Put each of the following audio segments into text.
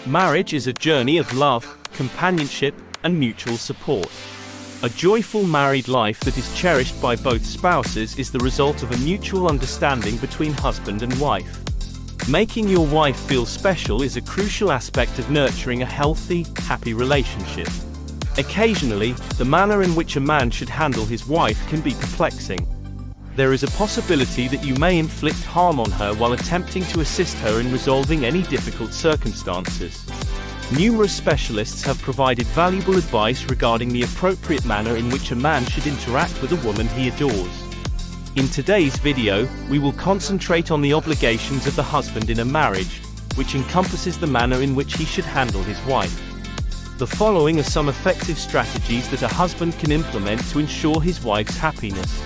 Marriage is a journey of love, companionship, and mutual support. A joyful married life that is cherished by both spouses is the result of a mutual understanding between husband and wife. Making your wife feel special is a crucial aspect of nurturing a healthy, happy relationship. Occasionally, the manner in which a man should handle his wife can be perplexing. There is a possibility that you may inflict harm on her while attempting to assist her in resolving any difficult circumstances. Numerous specialists have provided valuable advice regarding the appropriate manner in which a man should interact with a woman he adores. In today's video, we will concentrate on the obligations of the husband in a marriage, which encompasses the manner in which he should handle his wife. The following are some effective strategies that a husband can implement to ensure his wife's happiness.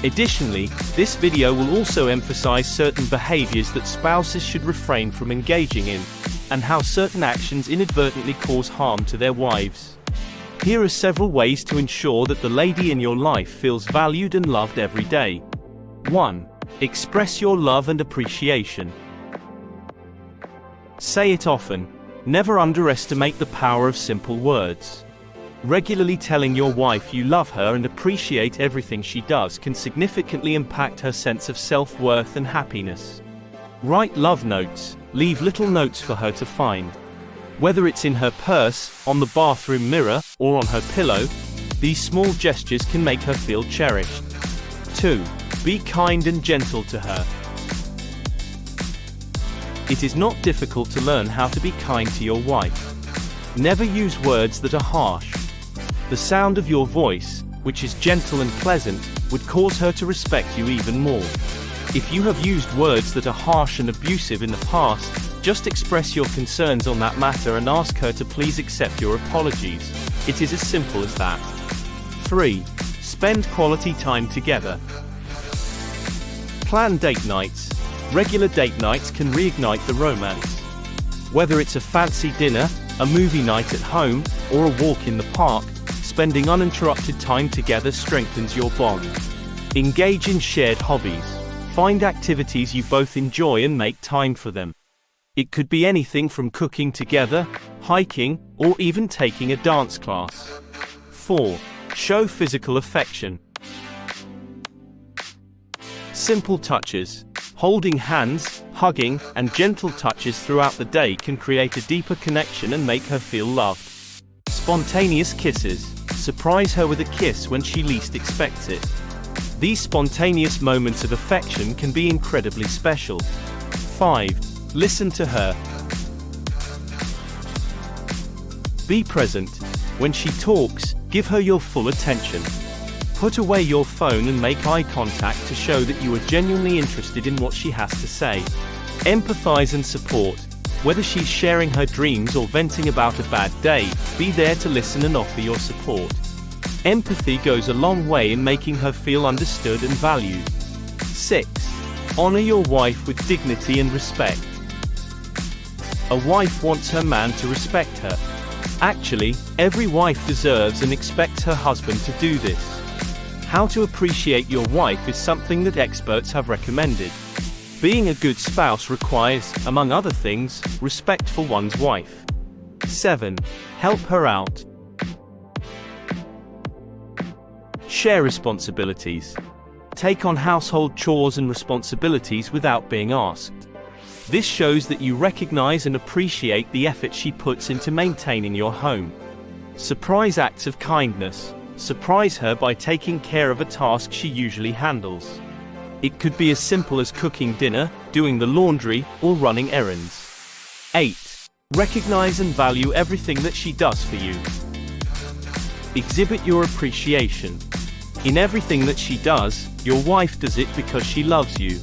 Additionally, this video will also emphasize certain behaviors that spouses should refrain from engaging in, and how certain actions inadvertently cause harm to their wives. Here are several ways to ensure that the lady in your life feels valued and loved every day. 1. Express your love and appreciation. Say it often. Never underestimate the power of simple words. Regularly telling your wife you love her and appreciate everything she does can significantly impact her sense of self-worth and happiness. Write love notes. Leave little notes for her to find. Whether it's in her purse, on the bathroom mirror, or on her pillow, these small gestures can make her feel cherished. 2. Be kind and gentle to her. It is not difficult to learn how to be kind to your wife. Never use words that are harsh. The sound of your voice, which is gentle and pleasant, would cause her to respect you even more. If you have used words that are harsh and abusive in the past, just express your concerns on that matter and ask her to please accept your apologies. It is as simple as that. 3. Spend quality time together. Plan date nights. Regular date nights can reignite the romance. Whether it's a fancy dinner, a movie night at home, or a walk in the park, spending uninterrupted time together strengthens your bond. Engage in shared hobbies. Find activities you both enjoy and make time for them. It could be anything from cooking together, hiking, or even taking a dance class. 4. Show physical affection. Simple touches. Holding hands, hugging, and gentle touches throughout the day can create a deeper connection and make her feel loved. Spontaneous kisses. Surprise her with a kiss when she least expects it. These spontaneous moments of affection can be incredibly special. 5. Listen to her. Be present. When she talks, give her your full attention. Put away your phone and make eye contact to show that you are genuinely interested in what she has to say. Empathize and support. Whether she's sharing her dreams or venting about a bad day, be there to listen and offer your support. Empathy goes a long way in making her feel understood and valued. 6. Honor your wife with dignity and respect. A wife wants her man to respect her. Actually, every wife deserves and expects her husband to do this. How to appreciate your wife is something that experts have recommended. Being a good spouse requires, among other things, respect for one's wife. 7. Help her out. Share responsibilities. Take on household chores and responsibilities without being asked. This shows that you recognize and appreciate the effort she puts into maintaining your home. Surprise acts of kindness. Surprise her by taking care of a task she usually handles. It could be as simple as cooking dinner, doing the laundry, or running errands. 8. Recognize and value everything that she does for you. Exhibit your appreciation. In everything that she does, your wife does it because she loves you.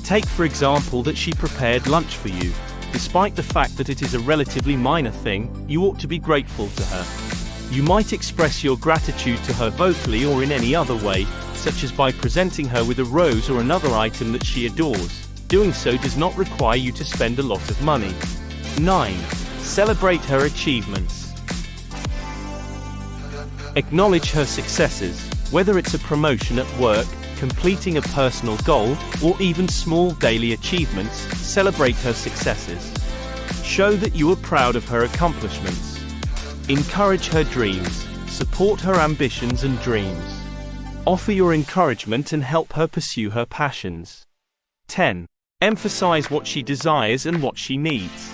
Take for example that she prepared lunch for you. Despite the fact that it is a relatively minor thing, you ought to be grateful to her. You might express your gratitude to her vocally or in any other way, such as by presenting her with a rose or another item that she adores. Doing so does not require you to spend a lot of money. 9. Celebrate her achievements. Acknowledge her successes. Whether it's a promotion at work, completing a personal goal, or even small daily achievements, celebrate her successes. Show that you are proud of her accomplishments. Encourage her dreams. Support her ambitions and dreams. Offer your encouragement and help her pursue her passions. 10. Emphasize what she desires and what she needs.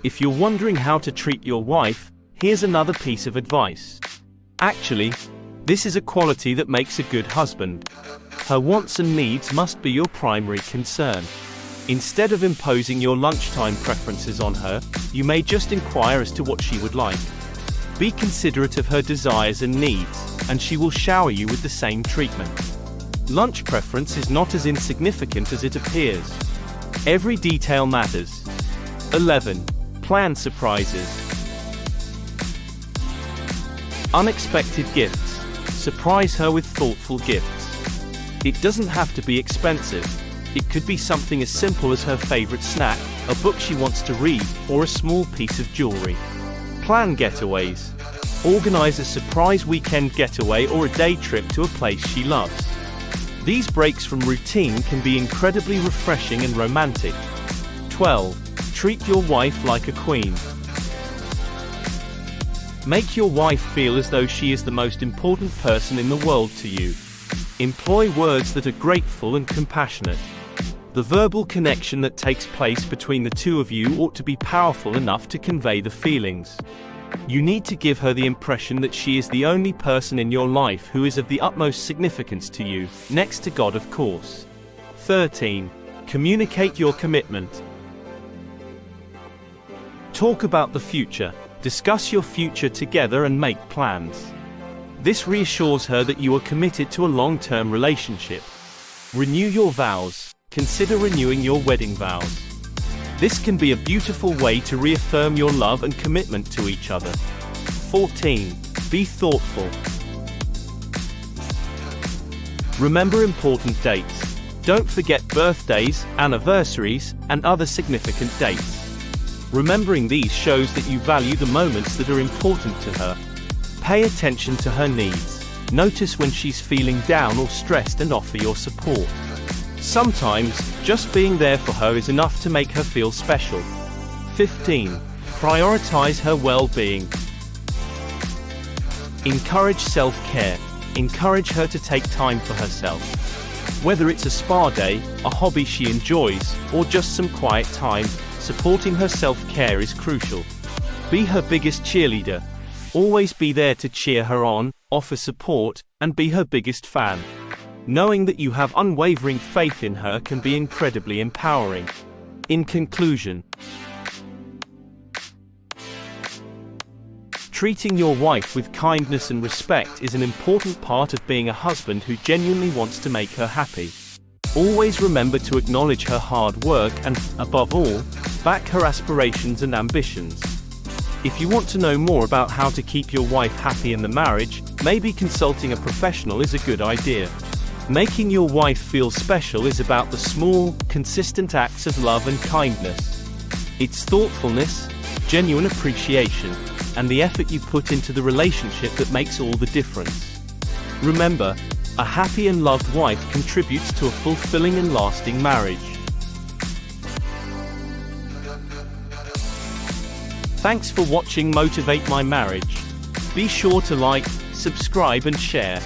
If you're wondering how to treat your wife, here's another piece of advice. Actually, this is a quality that makes a good husband. Her wants and needs must be your primary concern. Instead of imposing your lunchtime preferences on her, you may just inquire as to what she would like. Be considerate of her desires and needs, and she will shower you with the same treatment. Lunch preference is not as insignificant as it appears. Every detail matters. 11. Plan surprises. Unexpected gifts. Surprise her with thoughtful gifts. It doesn't have to be expensive. It could be something as simple as her favorite snack, a book she wants to read, or a small piece of jewelry. Plan getaways. Organize a surprise weekend getaway or a day trip to a place she loves. These breaks from routine can be incredibly refreshing and romantic. 12. Treat your wife like a queen. Make your wife feel as though she is the most important person in the world to you. Employ words that are grateful and compassionate. The verbal connection that takes place between the two of you ought to be powerful enough to convey the feelings. You need to give her the impression that she is the only person in your life who is of the utmost significance to you, next to God, of course. 13. Communicate your commitment. Talk about the future. Discuss your future together and make plans. This reassures her that you are committed to a long-term relationship. Renew your vows. Consider renewing your wedding vows. This can be a beautiful way to reaffirm your love and commitment to each other. 14. Be thoughtful. Remember important dates. Don't forget birthdays, anniversaries, and other significant dates. Remembering these shows that you value the moments that are important to her. Pay attention to her needs. Notice when she's feeling down or stressed and offer your support. Sometimes, just being there for her is enough to make her feel special. 15. Prioritize her well-being. Encourage self-care. Encourage her to take time for herself. Whether it's a spa day, a hobby she enjoys, or just some quiet time, supporting her self-care is crucial. Be her biggest cheerleader. Always be there to cheer her on, offer support, and be her biggest fan. Knowing that you have unwavering faith in her can be incredibly empowering. In conclusion, treating your wife with kindness and respect is an important part of being a husband who genuinely wants to make her happy. Always remember to acknowledge her hard work and, above all, back her aspirations and ambitions. If you want to know more about how to keep your wife happy in the marriage, maybe consulting a professional is a good idea. Making your wife feel special is about the small, consistent acts of love and kindness. It's thoughtfulness, genuine appreciation, and the effort you put into the relationship that makes all the difference. Remember, a happy and loved wife contributes to a fulfilling and lasting marriage. Thanks for watching Motivate My Marriage. Be sure to like, subscribe and share.